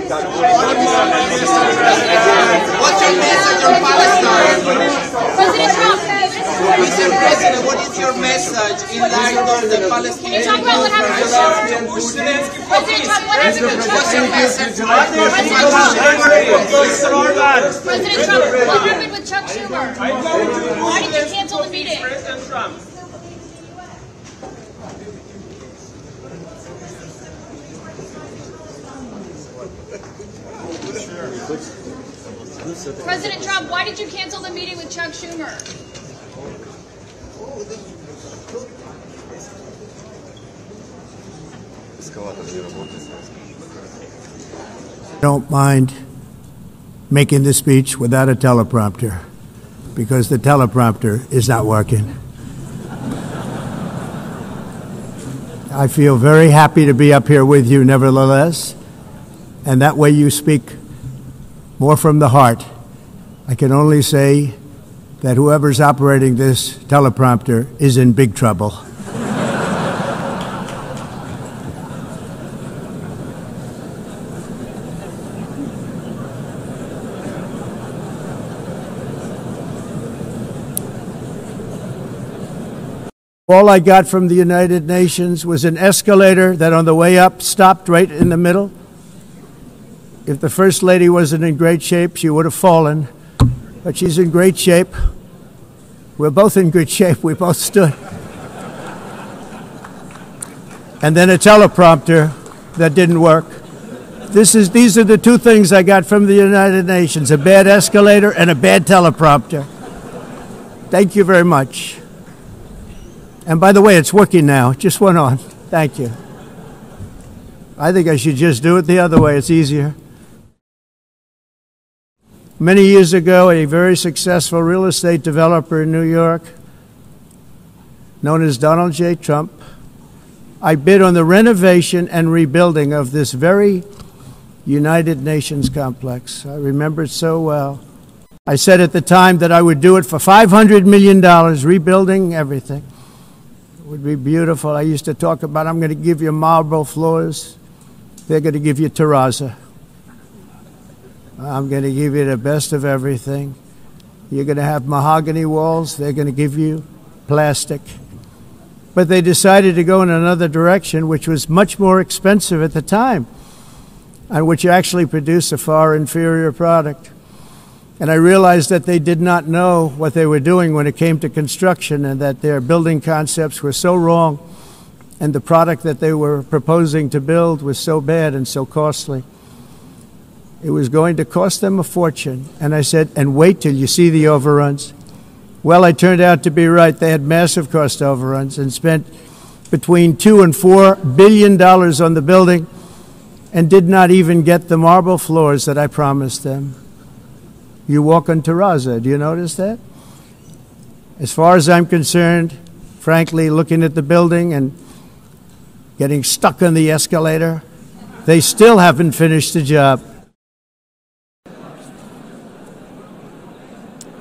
What's your message on Palestine? President Trump. Mr. President, what is your message in light of the Palestinian? Can you talk about what happened with President Trump, what happened with What's your message? President Trump, what happened with Chuck Schumer? Why did you cancel the meeting? President Trump. President Trump, why did you cancel the meeting with Chuck Schumer? I don't mind making the speech without a teleprompter because the teleprompter is not working. I feel very happy to be up here with you nevertheless, and that way you speak more from the heart. I can only say that whoever's operating this teleprompter is in big trouble. All I got from the United Nations was an escalator that on the way up stopped right in the middle. If the First Lady wasn't in great shape, she would have fallen. But she's in great shape. We're both in good shape. We both stood. And then a teleprompter that didn't work. These are the two things I got from the United Nations, a bad escalator and a bad teleprompter. Thank you very much. And by the way, it's working now. It just went on. Thank you. I think I should just do it the other way. It's easier. Many years ago, a very successful real estate developer in New York, known as Donald J. Trump, I bid on the renovation and rebuilding of this very United Nations complex. I remember it so well. I said at the time that I would do it for $500 million, rebuilding everything. It would be beautiful. I used to talk about, I'm going to give you marble floors. They're going to give you terrazzo. I'm going to give you the best of everything. You're going to have mahogany walls. They're going to give you plastic. But they decided to go in another direction, which was much more expensive at the time, and which actually produced a far inferior product. And I realized that they did not know what they were doing when it came to construction, and that their building concepts were so wrong, and the product that they were proposing to build was so bad and so costly. It was going to cost them a fortune. And I said, and wait till you see the overruns. Well, I turned out to be right. They had massive cost overruns and spent between $2 and $4 billion on the building and did not even get the marble floors that I promised them. You walk on terrazzo. Do you notice that? As far as I'm concerned, frankly, looking at the building and getting stuck on the escalator, they still haven't finished the job.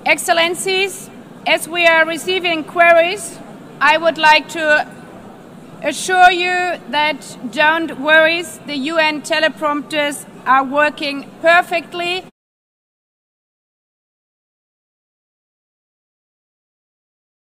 Excellencies, as we are receiving queries, I would like to assure you that don't worry, the UN teleprompters are working perfectly.